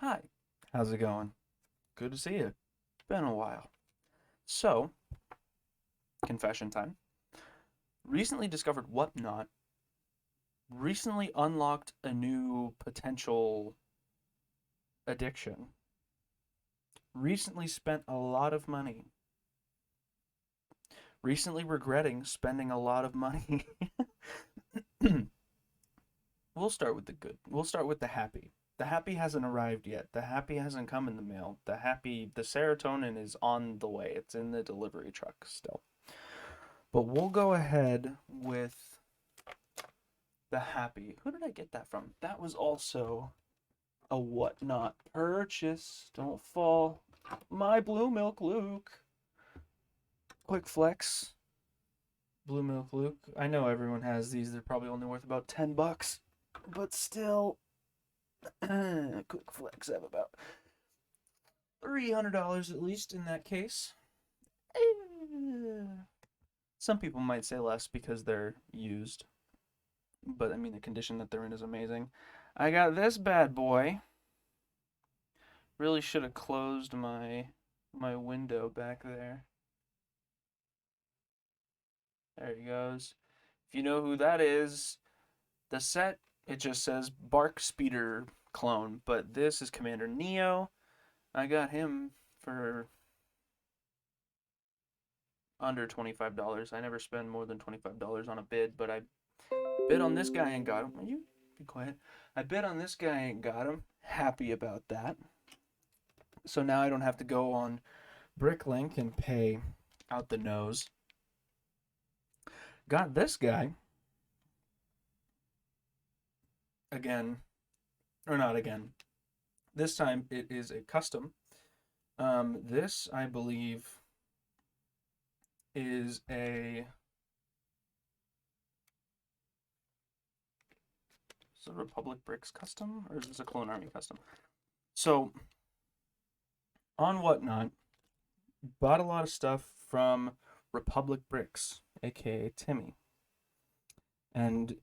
Hi, how's it going? Good to see you. Been a while. So, confession time. Recently discovered Whatnot. Recently unlocked a new potential addiction. Recently spent a lot of money. Recently regretting spending a lot of money. We'll start with the good. We'll start with the happy. The happy hasn't arrived yet. The happy hasn't come in the mail. The serotonin is on the way. It's in the delivery truck still. But we'll go ahead with the happy. Who did I get that from? That was also a Whatnot purchase. Don't fall. My Blue Milk Luke. Quick flex. Blue Milk Luke. I know everyone has these. They're probably only worth about $10, but still, quick flex. I have about $300 at least in that case. Some people might say less because they're used, but I mean the condition that they're in is amazing. I got this bad boy. Really should have closed my window back there. There he goes. If you know who that is, the set, it just says Bark Speeder clone, but this is Commander Neo. I got him for under $25. I never spend more than $25 on a bid, but I bid on this guy and got him. Will you be quiet? I bid on this guy and got him. Happy about that. So now I don't have to go on Bricklink and pay out the nose. Got this guy again, or not again. This time it is a custom. This I believe is a Republic Bricks custom, or is this a Clone Army custom? So on Whatnot, bought a lot of stuff from Republic Bricks, aka Timmy. And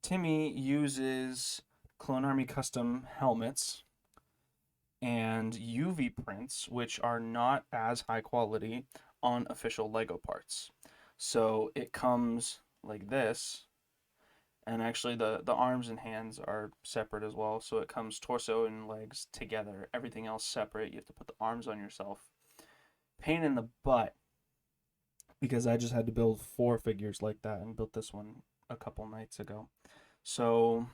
Timmy uses Clone Army custom helmets and UV prints, which are not as high quality on official Lego parts. So it comes like this, and actually the arms and hands are separate as well. So it comes torso and legs together, everything else separate. You have to put the arms on yourself. Pain in the butt, because I just had to build 4 figures like that and built this one a couple nights ago. So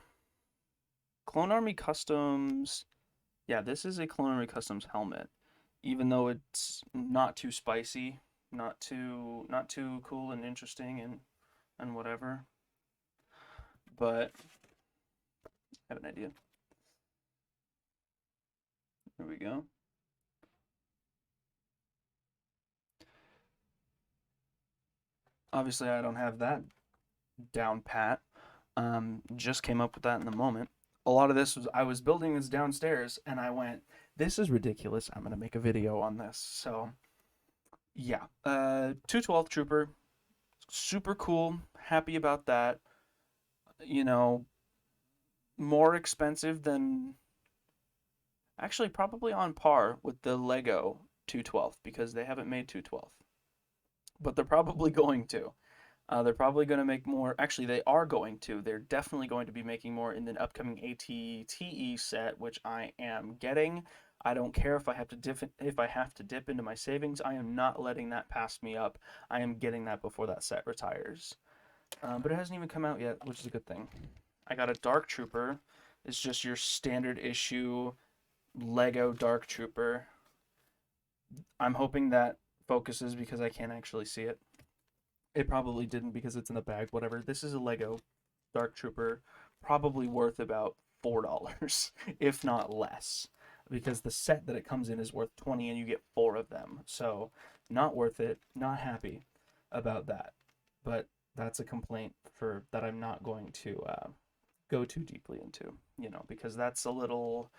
Clone Army Customs, yeah, this is a Clone Army Customs helmet. Even though it's not too spicy, not too cool and interesting and whatever. But I have an idea. There we go. Obviously, I don't have that down pat. Just came up with that in the moment. A lot of this was, I was building this downstairs and I went, this is ridiculous. I'm going to make a video on this. So, yeah. 212th Trooper. Super cool. Happy about that. You know, more expensive than, actually probably on par with the Lego 212th, because they haven't made 212th. But they're probably going to. They're probably going to make more. Actually, they are going to. They're definitely going to be making more in the upcoming ATTE set, which I am getting. I don't care if I have to dip into my savings. I am not letting that pass me up. I am getting that before that set retires. But it hasn't even come out yet, which is a good thing. I got a Dark Trooper. It's just your standard issue Lego Dark Trooper. I'm hoping that focuses because I can't actually see it. It probably didn't because it's in the bag, whatever. This is a Lego Dark Trooper, probably worth about $4, if not less, because the set that it comes in is worth 20 and you get 4 of them. So, not worth it, not happy about that. But that's a complaint for that I'm not going to go too deeply into, because that's a little,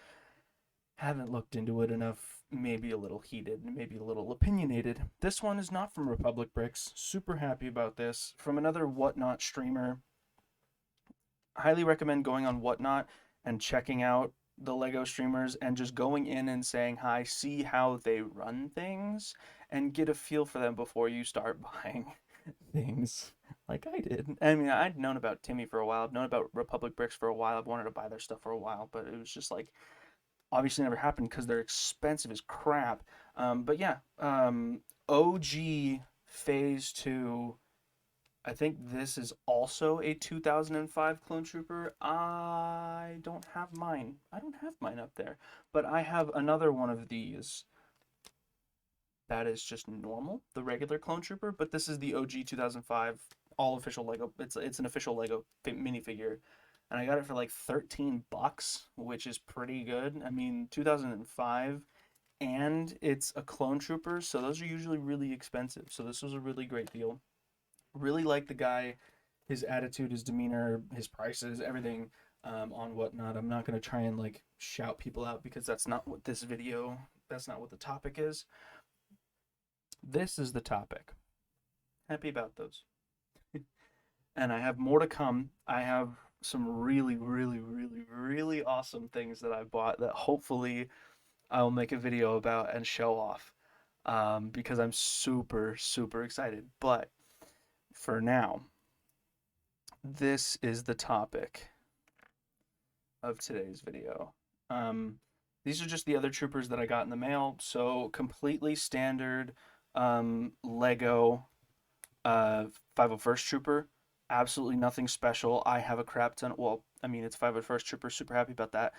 haven't looked into it enough, maybe a little heated, maybe a little opinionated. This one is not from Republic Bricks. Super happy about this. From another Whatnot streamer. Highly recommend going on Whatnot and checking out the Lego streamers and just going in and saying hi, see how they run things, and get a feel for them before you start buying things like I did. I mean, I'd known about Timmy for a while. I've known about Republic Bricks for a while. I've wanted to buy their stuff for a while, but it was just like obviously never happened because they're expensive as crap. But yeah, OG Phase 2. I think this is also a 2005 Clone Trooper. I don't have mine. I don't have mine up there. But I have another one of these that is just normal, the regular Clone Trooper. But this is the OG 2005 all official Lego. It's an official Lego minifigure. And I got it for like 13 bucks, which is pretty good. I mean, 2005, and it's a Clone Trooper, so those are usually really expensive. So this was a really great deal. Really like the guy, his attitude, his demeanor, his prices, everything on Whatnot. I'm not going to try and like shout people out because that's not what this video, that's not what the topic is. This is the topic. Happy about those. And I have more to come. I have some really, really, really, really awesome things that I bought that hopefully I'll make a video about and show off because I'm super, super excited. But for now, this is the topic of today's video. These are just the other troopers that I got in the mail. So completely standard Lego 501st Trooper. Absolutely nothing special. I have a crap ton. Well, I mean, it's 501st Trooper. Super happy about that.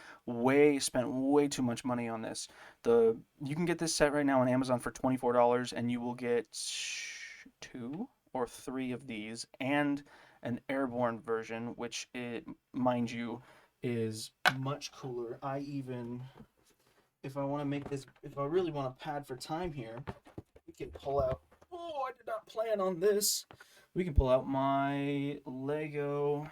Spent way too much money on this. You can get this set right now on Amazon for $24, and you will get 2 or 3 of these and an airborne version, which mind you, is much cooler. If I want to make this, if I really want to pad for time here, we can pull out. Oh, I did not plan on this. We can pull out my Lego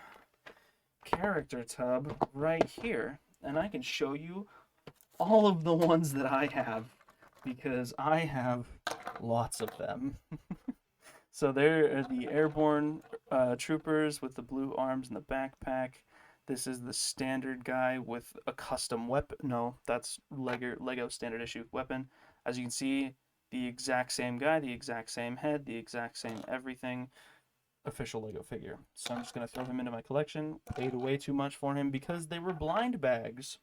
character tub right here, and I can show you all of the ones that I have because I have lots of them. So there are the airborne troopers with the blue arms and the backpack. This is the standard guy with a custom weapon. No, that's Lego standard issue weapon. As you can see, the exact same guy, the exact same head, the exact same everything. Official Lego figure. So I'm just going to throw him into my collection. Paid way too much for him because they were blind bags.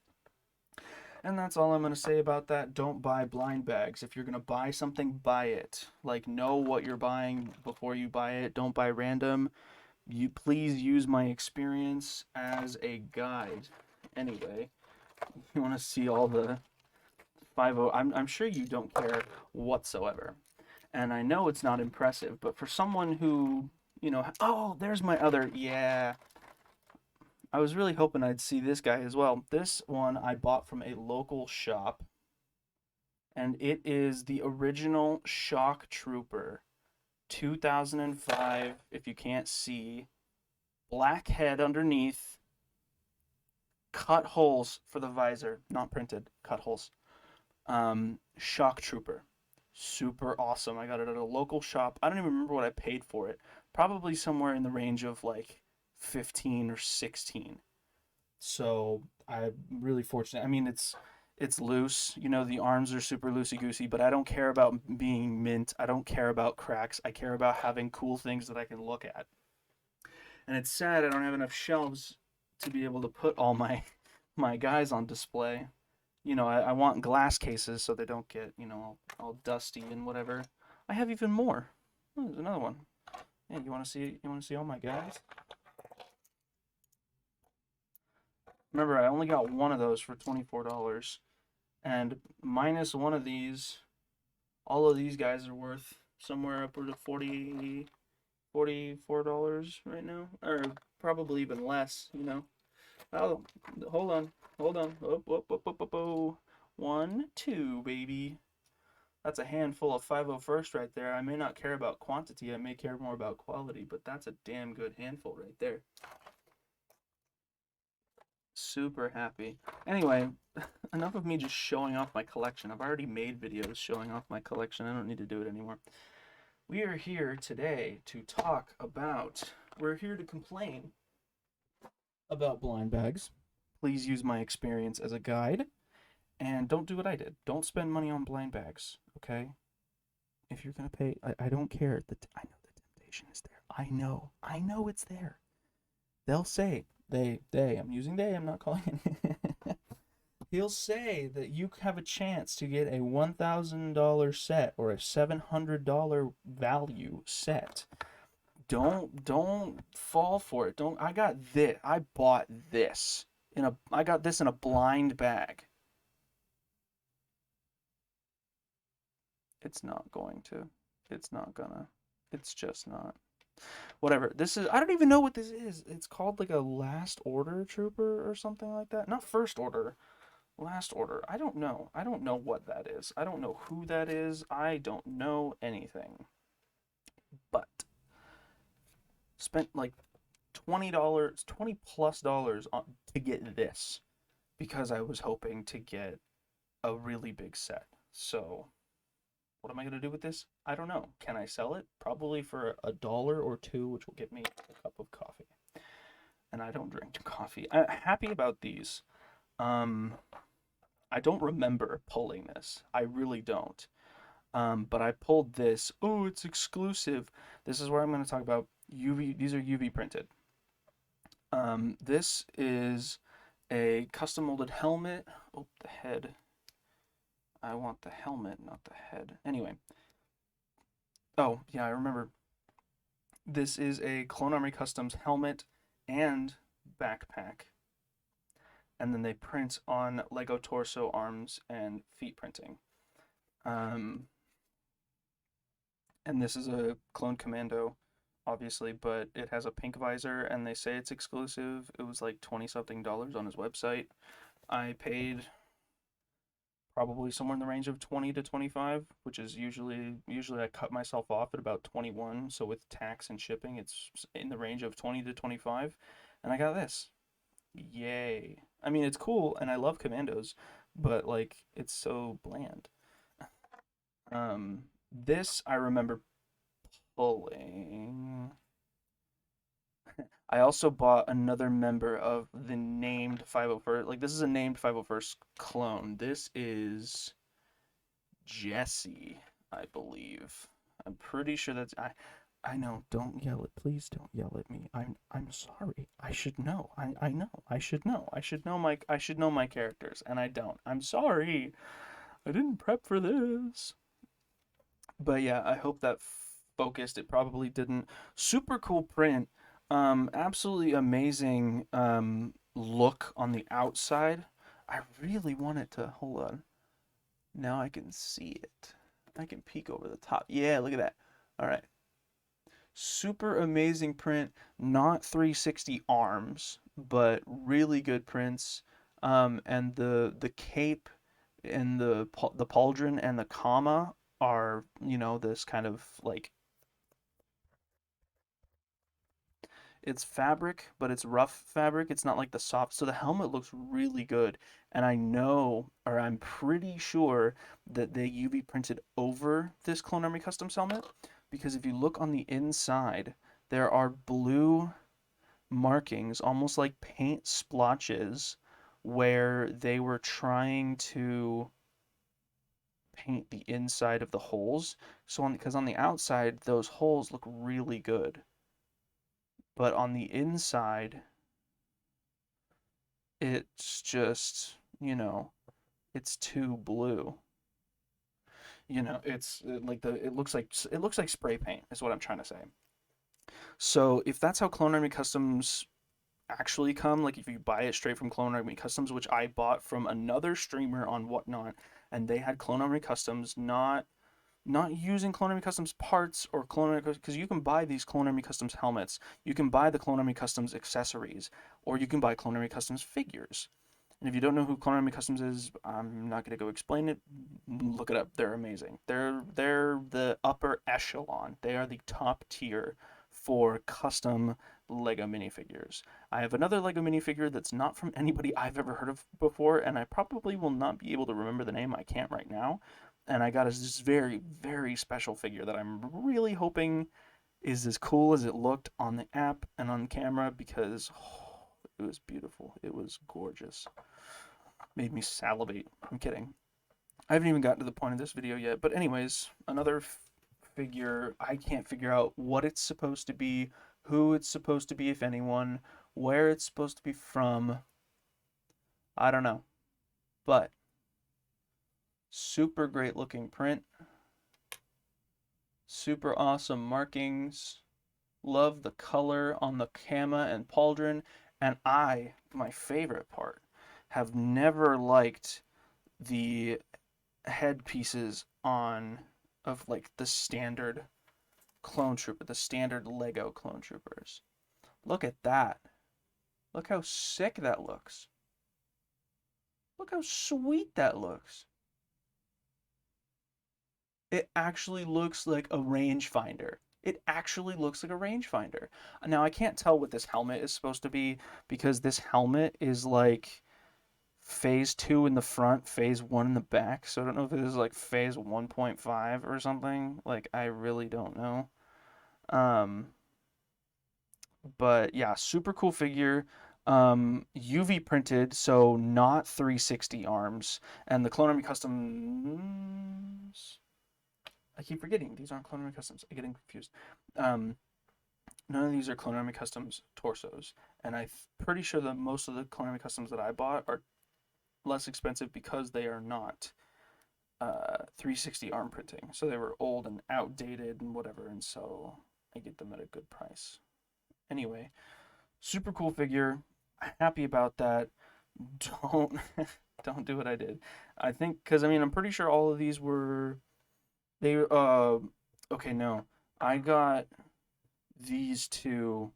And that's all I'm going to say about that. Don't buy blind bags. If you're going to buy something, buy it. Like, know what you're buying before you buy it. Don't buy random. You please use my experience as a guide. Anyway, you want to see all the 50. I'm sure you don't care whatsoever. And I know it's not impressive, but for someone who, oh, there's my other, yeah. I was really hoping I'd see this guy as well. This one I bought from a local shop, and it is the original Shock Trooper, 2005, if you can't see. Black head underneath, cut holes for the visor, not printed, cut holes. Shock Trooper. Super awesome. I got it at a local shop. I don't even remember what I paid for it. Probably somewhere in the range of like 15 or 16. So I'm really fortunate. I mean, it's loose. The arms are super loosey-goosey, but I don't care about being mint. I don't care about cracks. I care about having cool things that I can look at. And it's sad I don't have enough shelves to be able to put all my guys on display. I want glass cases so they don't get, all dusty and whatever. I have even more. Oh, there's another one. Yeah, you want to see all my guys? Remember, I only got one of those for $24. And minus one of these, all of these guys are worth somewhere upward of $44 right now. Or probably even less, Oh, hold on. Oh. 1, 2, baby. That's a handful of 501st right there. I may not care about quantity. I may care more about quality, but that's a damn good handful right there. Super happy. Anyway, enough of me just showing off my collection. I've already made videos showing off my collection. I don't need to do it anymore. We are here today to talk about, we're here to complain about blind bags. Please use my experience as a guide and don't do what I did. Don't spend money on blind bags, okay? If you're gonna pay, I don't care. I know the temptation is there. I know it's there. They'll say, I'm using they, I'm not calling it. He'll say that you have a chance to get a $1,000 set or a $700 value set. Don't fall for it. Don't I got this. I bought this I got this in a blind bag. It's not going to. It's not gonna. It's just not. Whatever. This is I don't even know what this is. It's called like a last order trooper or something like that. Not first order. Last order. I don't know. I don't know what that is. I don't know who that is. I don't know anything. But spent like $20, $20+ on to get this because I was hoping to get a really big set. So, what am I going to do with this? I don't know. Can I sell it? Probably for $1 or $2, which will get me a cup of coffee. And I don't drink coffee. I'm happy about these. Um, I don't remember pulling this. I really don't. But I pulled this. Oh, it's exclusive. This is where I'm going to talk about UV. These are UV printed. This is a custom molded helmet. Oh, the head. I want the helmet, not the head. Anyway. Oh, yeah, I remember. This is a Clone Army Customs helmet and backpack. And then they print on Lego torso, arms, and feet printing. And this is a Clone Commando, obviously, but it has a pink visor, and they say it's exclusive. It was like 20 something dollars on his website. I paid probably somewhere in the range of 20 to 25, which is usually I cut myself off at about 21, so with tax and shipping, it's in the range of 20 to 25, and I got this. Yay. I mean, it's cool, and I love Commandos, but like it's so bland. This I remember pulling. I also bought another member of the named 501st. Like this is a named 501st clone. This is Jesse, I believe. I'm pretty sure that's I know, don't yell it. Please don't yell at me. I'm sorry. I should know. I know. I should know. I should know my characters and I don't. I'm sorry. I didn't prep for this. But yeah, I hope that focused. It probably didn't. Super cool print. Absolutely amazing look on the outside. I really want it to hold on. Now I can see it. I can peek over the top. Yeah, look at that. All right. Super amazing print. Not 360 arms, but really good prints. And the cape and the pauldron and the comma are, this kind of like it's fabric, but it's rough fabric. It's not like the soft. So the helmet looks really good. And I know, or I'm pretty sure that they UV printed over this Clone Army Customs helmet. Because if you look on the inside, there are blue markings, almost like paint splotches, where they were trying to paint the inside of the holes. So because on the outside, those holes look really good. But on the inside, it's just, it's too blue. It's like it looks like spray paint is what I'm trying to say. So if that's how Clone Army Customs actually come, like if you buy it straight from Clone Army Customs, which I bought from another streamer on Whatnot, and they had Clone Army Customs, not using Clone Army Customs parts or Clone Army, because you can buy these Clone Army Customs helmets, you can buy the Clone Army Customs accessories, or you can buy Clone Army Customs figures. And if you don't know who Clone Army Customs is, I'm not gonna go explain it. Look it up. They're amazing. They're the upper echelon. They are the top tier for custom Lego minifigures. I have another Lego minifigure that's not from anybody I've ever heard of before, and I probably will not be able to remember the name. I can't right now. And I got this very, very special figure that I'm really hoping is as cool as it looked on the app and on camera because It was beautiful. It was gorgeous. Made me salivate. I'm kidding. I haven't even gotten to the point of this video yet. But anyways, another figure. I can't figure out what it's supposed to be, who it's supposed to be, if anyone, where it's supposed to be from. I don't know. But super great looking print. Super awesome markings. Love the color on the Kama and Pauldron. And my favorite part, have never liked the headpieces of like the standard clone trooper, the standard Lego clone troopers. Look at that. Look how sick that looks. Look how sweet that looks. It actually looks like a rangefinder. It actually looks like a rangefinder. Now, I can't tell what this helmet is supposed to be because this helmet is like phase 2 in the front, phase 1 in the back. So I don't know if it is like phase 1.5 or something. Like, I really don't know. But yeah, super cool figure. UV printed, so not 360 arms. And the Clone Army Customs. I keep forgetting these aren't Clone Army Customs. I'm getting confused. None of these are Clone Army Customs torsos, and I'm pretty sure that most of the Clone Army Customs that I bought are less expensive because they are not 360 arm printing. So they were old and outdated and whatever, and so I get them at a good price. Anyway, super cool figure. Happy about that. Don't don't do what I did. I think because I mean I'm pretty sure all of these were they okay, no. I got these two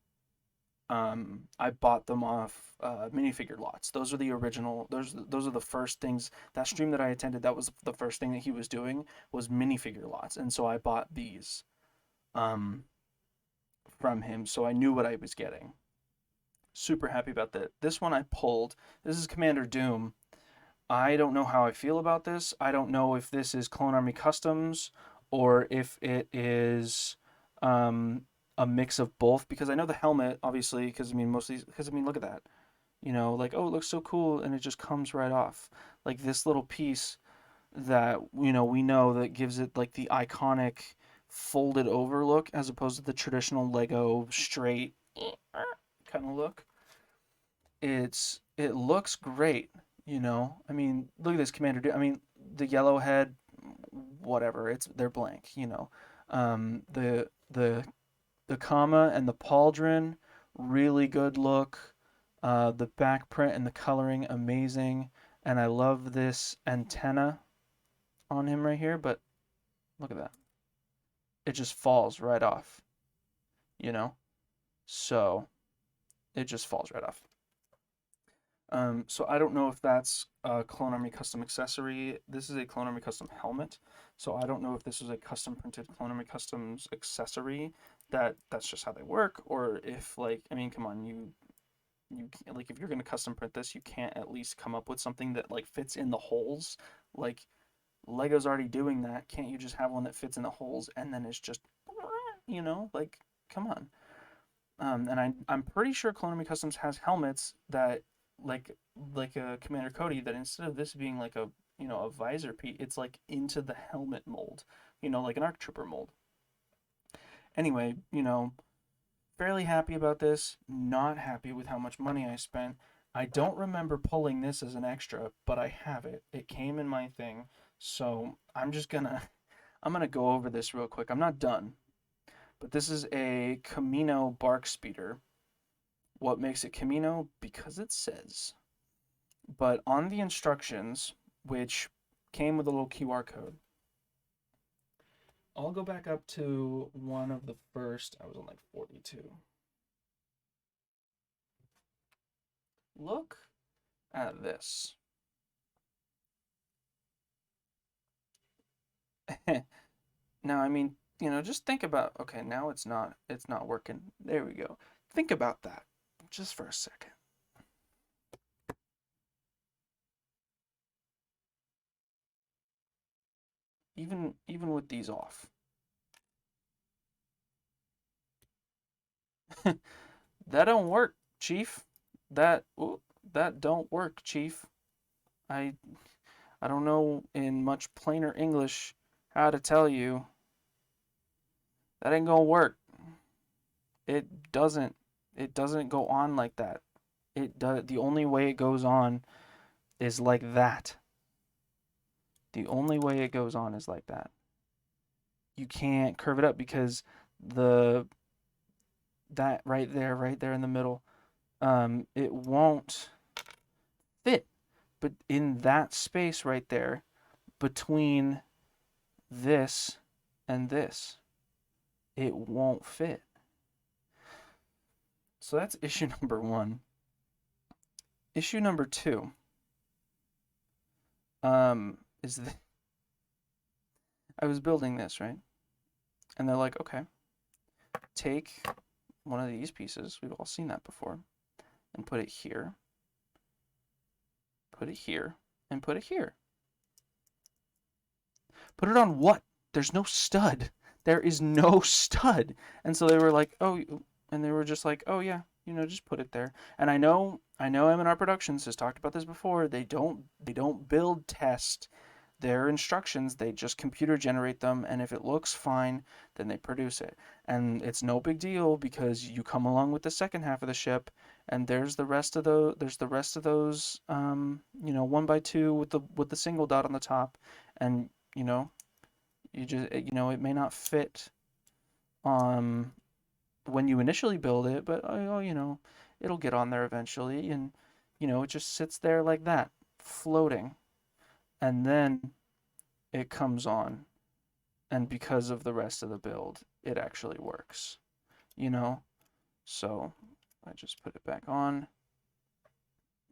I bought them off minifigure lots. Those are the original. Those are the first things. That stream that I attended, that was the first thing that he was doing was minifigure lots, and so I bought these um, from him, so I knew what I was getting. Super happy about that. This one I pulled. This is Commander Doom. I don't know how I feel about this. I don't know if this is Clone Army Customs or if it is a mix of both. Because I know the helmet, obviously, because I mean, most of these, because I mean, look at that. You know, like, oh, it looks so cool, and it just comes right off. Like this little piece that, we know that gives it like the iconic folded over look as opposed to the traditional Lego straight kind of look. It looks great, I mean, look at this Commander Dude. I mean, the yellow head, whatever. They're blank, the comma and the pauldron, really good look. The back print and the coloring, amazing. And I love this antenna on him right here, but look at that. It just falls right off, you know? So it just falls right off. So I don't know if that's a Clone Army custom accessory. This is a Clone Army custom helmet. So I don't know if this is a custom printed Clone Army customs accessory that's just how they work, or if like, I mean, come on, you like, if you're gonna custom print this, you can't at least come up with something that like fits in the holes. Like Lego's already doing that. Can't you just have one that fits in the holes and then it's just, like, come on. And I'm pretty sure Clone Army Customs has helmets that like a Commander Cody, that instead of this being like a visor piece, it's like into the helmet mold, like an ARC Trooper mold. Anyway, fairly happy about this. Not happy with how much money I spent. I don't remember pulling this as an extra, but I have it. It came in my thing, so I'm gonna go over this real quick. I'm not done, but this is a Camino bark speeder. What makes it Camino? Because it says. But on the instructions, which came with a little QR code, I'll go back up to one of the first. I was on like 42. Look at this. Now, I mean, just think about, okay, now it's not working. There we go. Think about that just for a second. Even with these off. That don't work, Chief. That that don't work, Chief. I I don't know in much plainer English how to tell you that ain't gonna work. It doesn't. It doesn't go on like that. It does. The only way it goes on is like that. The only way it goes on is like that. You can't curve it up because the that right there in the middle, it won't fit. But in that space right there between this and this, it won't fit. So that's issue number one. Issue number two, is that I was building this, right? And they're like, okay, take one of these pieces, we've all seen that before, and put it here, put it here, and put it here. Put it on what? There's no stud. There is no stud. And so they were like, oh, and they were just like, oh yeah, just put it there. And I know M&R Productions has talked about this before. They don't build test their instructions. They just computer generate them, and if it looks fine, then they produce it. And it's no big deal because you come along with the second half of the ship, and there's the rest of those 1x2 with the single dot on the top, and you just it may not fit um when you initially build it, but it'll get on there eventually, and it just sits there like that, floating, and then it comes on, and because of the rest of the build, it actually works, you know? So I just put it back on.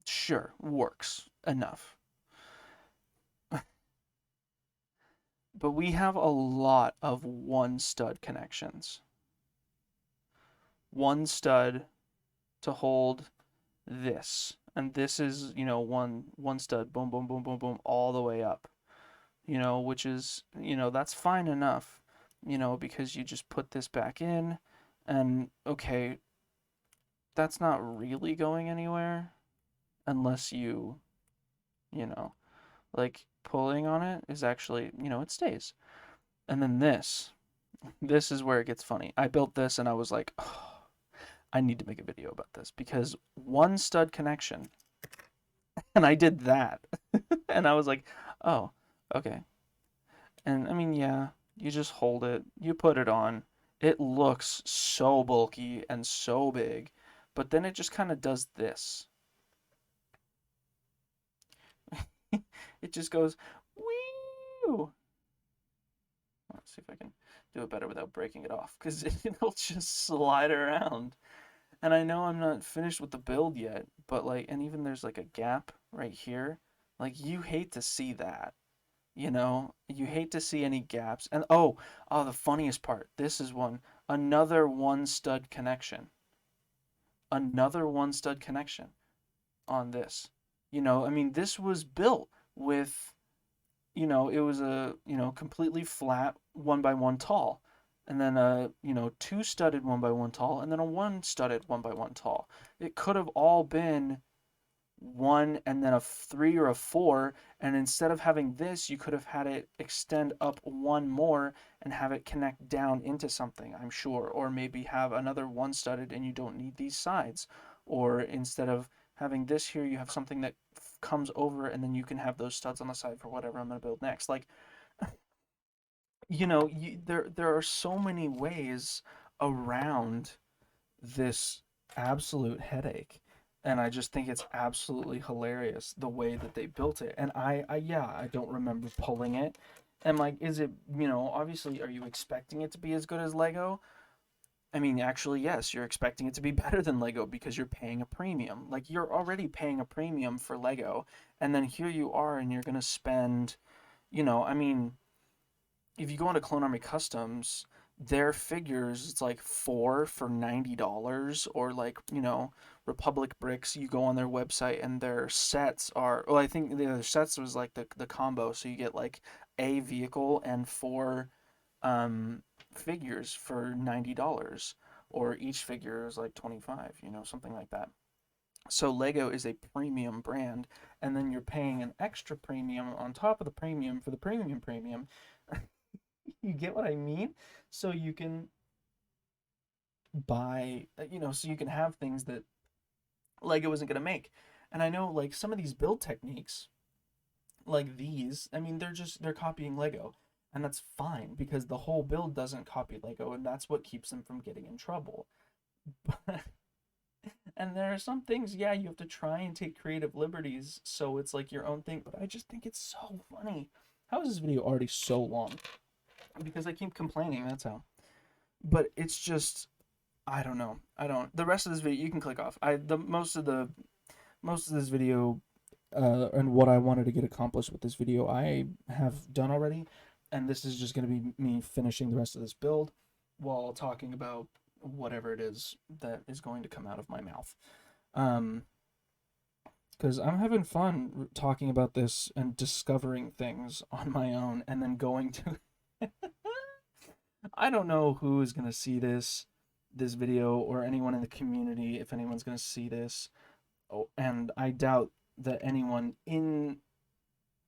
Sure, works enough. But we have a lot of one stud connections. One stud to hold this. And this is, one stud, boom, boom, boom, boom, boom, all the way up. Which is, that's fine enough, because you just put this back in, and okay, that's not really going anywhere unless you know, like pulling on it is actually, it stays. And then this is where it gets funny. I built this and I was like, oh, I need to make a video about this because one stud connection, and I did that. And I was like, oh, okay. And I mean, yeah, you just hold it, you put it on. It looks so bulky and so big, but then it just kind of does this. It just goes, wee. Let's see if I can do it better without breaking it off, because it'll just slide around. And I know I'm not finished with the build yet, but and even there's like a gap right here. Like, you hate to see that. You hate to see any gaps. And the funniest part, this is another one stud connection. Another one stud connection on this. I mean, this was built with, it was a, completely flat 1x1 tall. And then a, two studded 1x1 tall, and then a one studded 1x1 tall. It could have all been one and then a three or a four, and instead of having this, you could have had it extend up one more and have it connect down into something, I'm sure, or maybe have another one studded and you don't need these sides, or instead of having this here, you have something that comes over and then you can have those studs on the side for whatever I'm going to build next. Like, there are so many ways around this absolute headache, and I just think it's absolutely hilarious the way that they built it. And I don't remember pulling it, and like, is it, obviously, are you expecting it to be as good as Lego? I mean, actually, yes, you're expecting it to be better than Lego because you're paying a premium. Like, you're already paying a premium for Lego, and then here you are and you're gonna spend, I mean, if you go into Clone Army Customs, their figures, it's like four for $90, or like, Republic Bricks, you go on their website and their sets are, well, I think the other sets was like the combo, so you get like a vehicle and four figures for $90, or each figure is like 25, something like that. So Lego is a premium brand, and then you're paying an extra premium on top of the premium for the premium premium. You get what I mean? So you can buy, so you can have things that Lego isn't going to make. And I know like some of these build techniques, like these, I mean, they're copying Lego. And that's fine because the whole build doesn't copy Lego, and that's what keeps them from getting in trouble. And there are some things, yeah, you have to try and take creative liberties, so it's like your own thing. But I just think it's so funny. How is this video already so long? Because I keep complaining, that's how. But it's just, I don't know. I don't. The rest of this video you can click off. The most of this video, and what I wanted to get accomplished with this video, I have done already, and this is just going to be me finishing the rest of this build while talking about whatever it is that is going to come out of my mouth. Because I'm having fun talking about this and discovering things on my own, and then going to. I don't know who is gonna see this video, or anyone in the community, if anyone's gonna see this. Oh, and I doubt that anyone in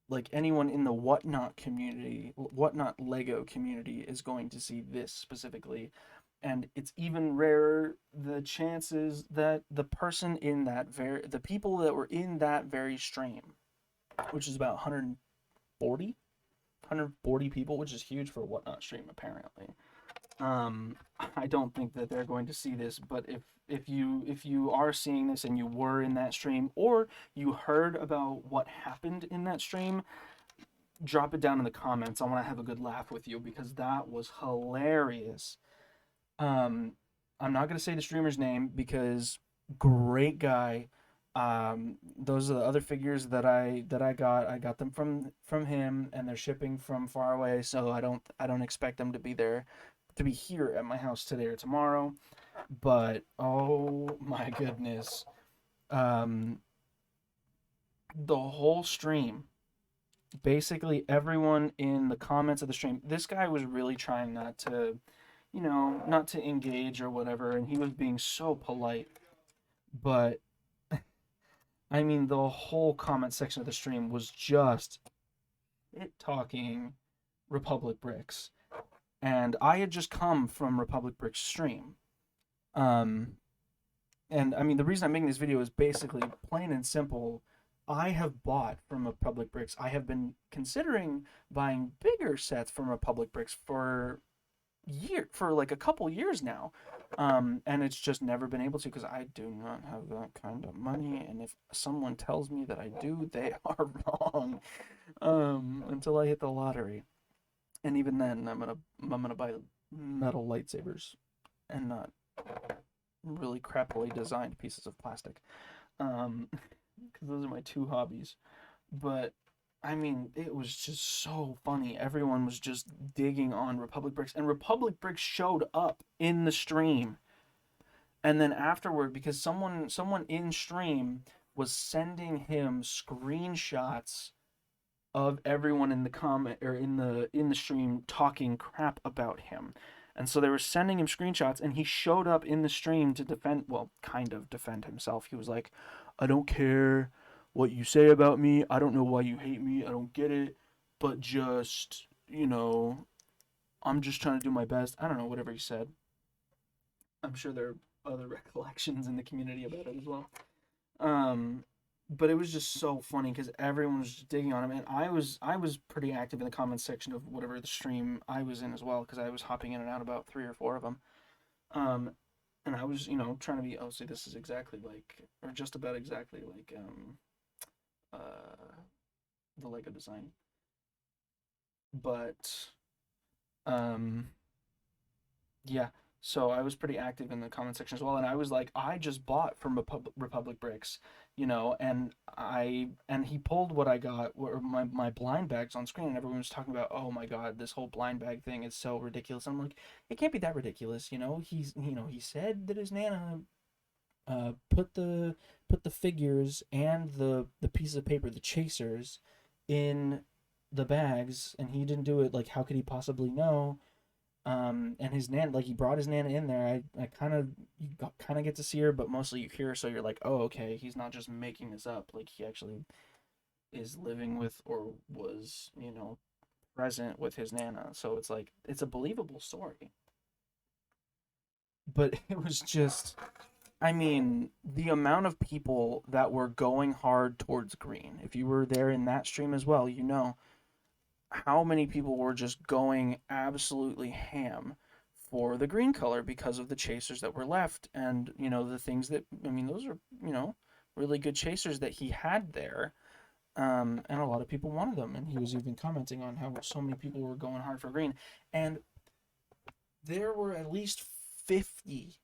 the Whatnot community, Whatnot Lego community, is going to see this specifically. And it's even rarer the chances that the people that were in that very stream, which is about 140 people, which is huge for a Whatnot stream apparently. I don't think that they're going to see this, but if you are seeing this and you were in that stream, or you heard about what happened in that stream, drop it down in the comments. I want to have a good laugh with you because that was hilarious. Um, I'm not gonna say the streamer's name because great guy. Those are the other figures that I got. I got them from him, and they're shipping from far away, so I don't expect them to be there, to be here at my house today or tomorrow. But oh my goodness, um, the whole stream, basically everyone in the comments of the stream, this guy was really trying not to engage or whatever, and he was being so polite. But I mean, the whole comment section of the stream was just it talking Republic Bricks, and I had just come from Republic Bricks stream. Um, and I mean, the reason I'm making this video is basically plain and simple. I have bought from Republic Bricks. I have been considering buying bigger sets from Republic Bricks for like a couple years now, and it's just never been able to because I do not have that kind of money, and if someone tells me that I do, they are wrong. Until I hit the lottery, and even then I'm gonna buy metal lightsabers and not really crappily designed pieces of plastic, because those are my two hobbies. But I mean, it was just so funny. Everyone was just digging on Republic Bricks, and Republic Bricks showed up in the stream. And then afterward, because someone in stream was sending him screenshots of everyone in the comment or in the stream talking crap about him. And so they were sending him screenshots, and he showed up in the stream to defend, well, kind of defend himself. He was like, I don't care what you say about me. I don't know why you hate me. I don't get it. But just, I'm just trying to do my best. I don't know, whatever he said. I'm sure there are other recollections in the community about it as well. Um, but it was just so funny because everyone was just digging on him, and I was pretty active in the comments section of whatever the stream I was in as well because I was hopping in and out about 3 or 4 of them. Um, and I was trying to be, oh, see, this is exactly like, or just about exactly like uh the Lego design, but um yeah. So I was pretty active in the comment section as well, and I was like, I just bought from Republic Bricks, and he pulled what I got, or my blind bags on screen, and everyone was talking about, oh my god, this whole blind bag thing is so ridiculous. I'm like, it can't be that ridiculous, he said that his nana put the figures and the piece of paper, the chasers, in the bags, and he didn't do it. Like, how could he possibly know? And his Nana, like he brought his Nana in there. I kind of kind of get to see her, but mostly you hear her, so you're like, oh, okay, he's not just making this up. Like he actually is living with or was, present with his Nana. So it's like it's a believable story. But it was just, I mean, the amount of people that were going hard towards green. If you were there in that stream as well, you know how many people were just going absolutely ham for the green color because of the chasers that were left, and the things that, I mean, those are, really good chasers that he had there. And a lot of people wanted them, and he was even commenting on how so many people were going hard for green. And there were at least 50,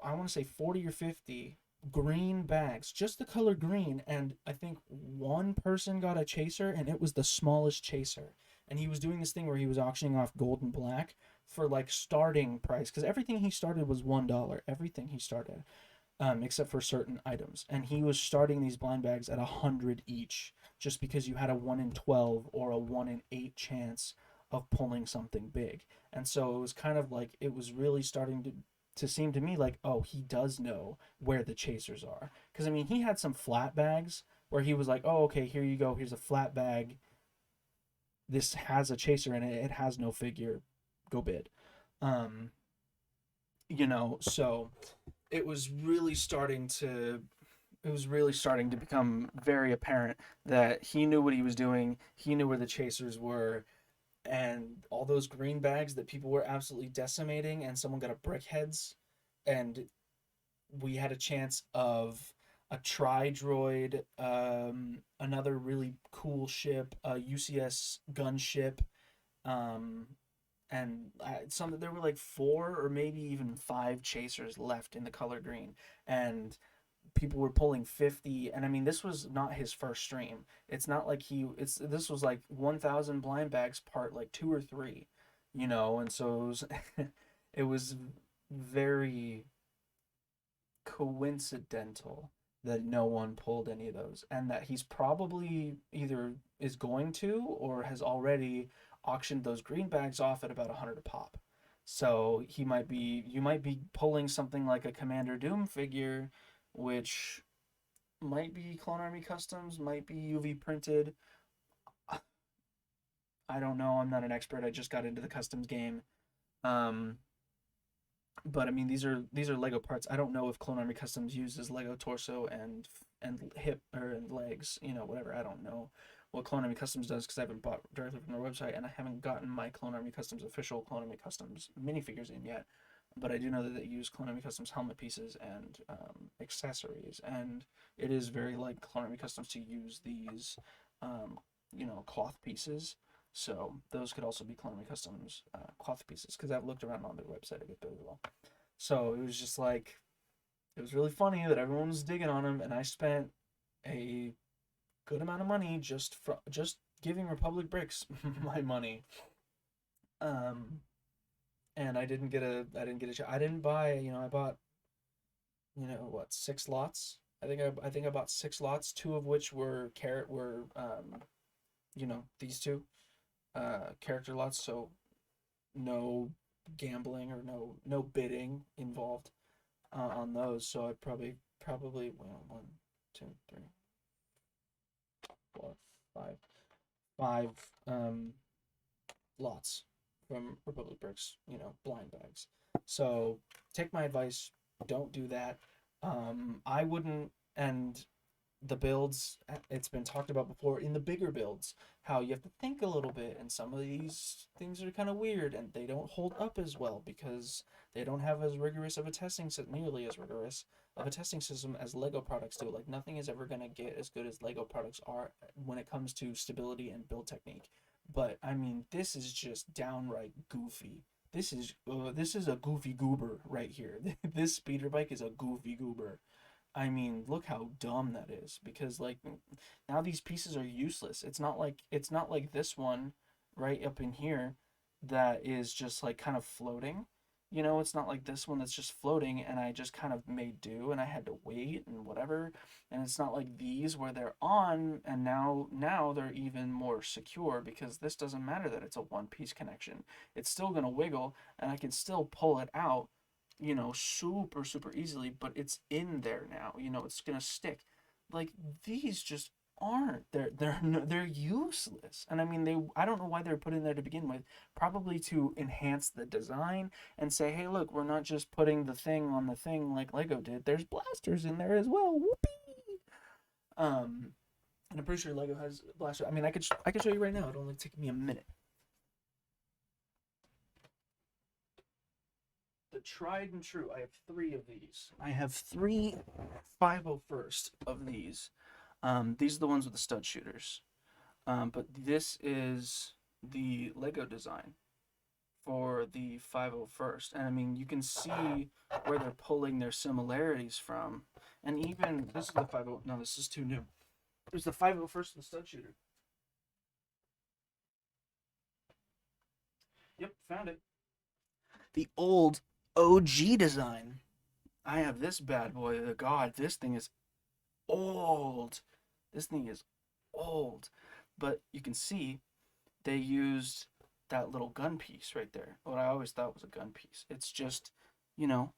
I want to say 40 or 50 green bags, just the color green. And I think one person got a chaser, and it was the smallest chaser. And he was doing this thing where he was auctioning off gold and black for like starting price, because everything he started was $1. Everything he started, except for certain items. And he was starting these blind bags at 100 each, just because you had a 1 in 12 or a 1 in 8 chance of pulling something big. And so it was kind of like, it was really starting to seem to me like, oh, he does know where the chasers are. Because I mean, he had some flat bags where he was like, oh, okay, here you go, here's a flat bag, this has a chaser in it, it has no figure, go bid. um so it was really starting to become very apparent that he knew what he was doing. He knew where the chasers were, and all those green bags that people were absolutely decimating, and someone got a brickheads, and we had a chance of a tri-droid, another really cool ship, a UCS gunship, um, and some, there were like 4 or maybe even 5 chasers left in the color green, and people were pulling 50. And I mean, this was not his first stream. It's not like this was like 1,000 blind bags part like 2 or 3, and so it was it was very coincidental that no one pulled any of those, and that he's probably either is going to or has already auctioned those green bags off at about 100 a pop. So you might be pulling something like a Commander Doom figure, which might be Clone Army Customs, might be UV printed. I don't know. I'm not an expert. I just got into the customs game. Um, but I mean, these are Lego parts. I don't know if Clone Army Customs uses Lego torso and hip or and legs, whatever. I don't know what Clone Army Customs does because I haven't bought directly from their website, and I haven't gotten my Clone Army Customs official Clone Army Customs minifigures in yet. But I do know that they use Clone Army Customs helmet pieces and accessories, and it is very like Clone Army Customs to use these, cloth pieces. So those could also be Clone Army Customs cloth pieces, because I've looked around on their website a bit as well. So it was just like, it was really funny that everyone was digging on him, and I spent a good amount of money just giving Republic Bricks my money. Um, and I didn't buy, I bought, what, 6 lots. I think I bought 6 lots, 2 of which were these two character lots, so no gambling or no bidding involved on those. So I probably well, 1, 2, 3, 4, 5, 5 lots from Republic Bricks, blind bags. So take my advice, don't do that. I wouldn't. And the builds, it's been talked about before in the bigger builds, how you have to think a little bit, and some of these things are kind of weird, and they don't hold up as well because they don't have as rigorous of a testing system, nearly as rigorous of a testing system as Lego products do. Like, nothing is ever going to get as good as Lego products are when it comes to stability and build technique. But I mean, this is just downright goofy. This is a goofy goober right here. This speeder bike is a goofy goober. I mean, look how dumb that is, because like now these pieces are useless. It's not like this one right up in here that is just like kind of floating. You know, it's not like this one that's just floating and I just kind of made do and I had to wait and whatever. And it's not like these where they're on and now they're even more secure because this doesn't matter that it's a one piece connection. It's still going to wiggle and I can still pull it out, you know, super easily, but it's in there now. You know, it's going to stick. Like these just aren't. They're useless. And I mean I don't know why they're put in there to begin with. Probably to enhance the design and say, hey, look, we're not just putting the thing on the thing like Lego did. There's blasters in there as well. Whoopee! And I'm pretty sure Lego has blasters. I mean, I could show you right now. It'll only take me a minute. The tried and true. I have three of these. I have three 501st of these. These are the ones with the stud shooters. But this is the Lego design for the 501st. And I mean, you can see where they're pulling their similarities from. And even, this is the 50, no, this is too new. There's the 501st and the stud shooter. Yep, found it. The old OG design. I have this bad boy. God, this thing is old. This thing is old. But you can see they used that little gun piece right there. What I always thought was a gun piece. It's just, you know,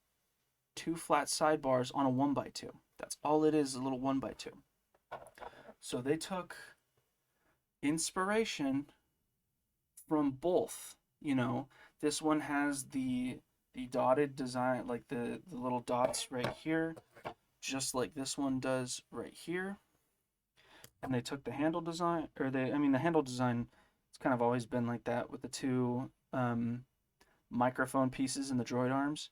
two flat sidebars on a 1x2. That's all it is, a little 1x2. So they took inspiration from both. You know, this one has the dotted design, like the little dots right here, just like this one does right here. And they took the handle design, or the handle design, it's kind of always been like that with the two microphone pieces and the droid arms.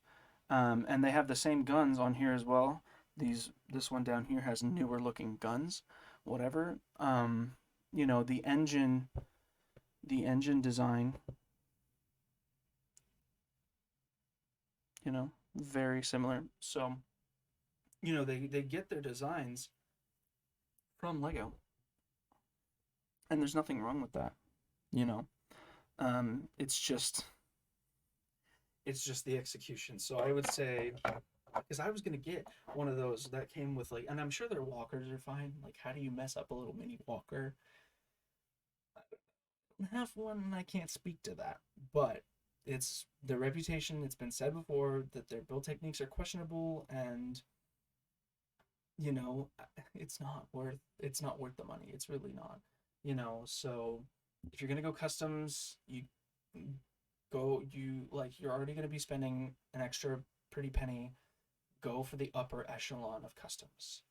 And they have the same guns on here as well. This one down here has newer looking guns, whatever. You know, the engine design, you know, very similar. So, you know, they get their designs from Lego. And there's nothing wrong with that, you know. It's just the execution. So I would say, because I was gonna get one of those that came with like, and I'm sure their walkers are fine. Like, how do you mess up a little mini walker? I don't have one, and I can't speak to that. But it's their reputation. It's been said before that their build techniques are questionable, and you know, it's not worth the money. It's really not. You know, so if you're gonna go customs, you're already gonna be spending an extra pretty penny. Go for the upper echelon of customs.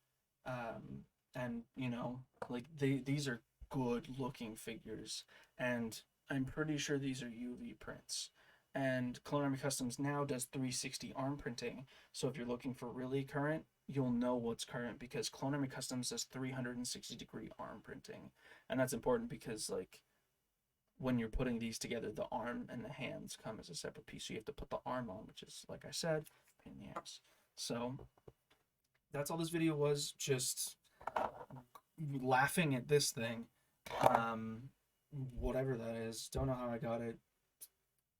And you know, like these are good looking figures, and I'm pretty sure these are UV prints. And Clone Army Customs now does 360 arm printing, so if you're looking for really current, you'll know what's current because Clone Army Customs does 360-degree arm printing, and that's important because like when you're putting these together, the arm and the hands come as a separate piece, so you have to put the arm on, which is, like I said, pain in the ass. So that's all this video was, just laughing at this thing. Whatever that is, don't know how I got it.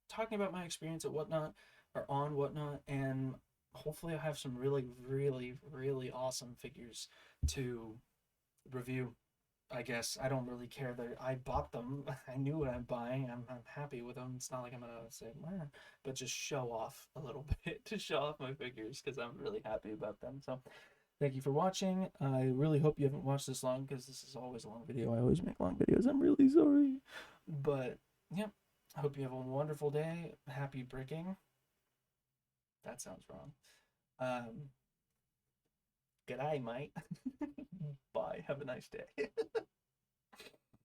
Talking about my experience at Whatnot, or on Whatnot, and hopefully I have some really awesome figures to review. I guess I don't really care that I bought them. I knew what I'm buying. I'm happy with them. It's not like I'm gonna say, meh, but just show off a little bit to show off my figures because I'm really happy about them. So thank you for watching. I really hope you haven't watched this long because this is always a long video. I always make long videos. I'm really sorry. But yeah, I hope you have a wonderful day. Happy breaking. That sounds wrong. Good eye, mate. Bye. Have a nice day.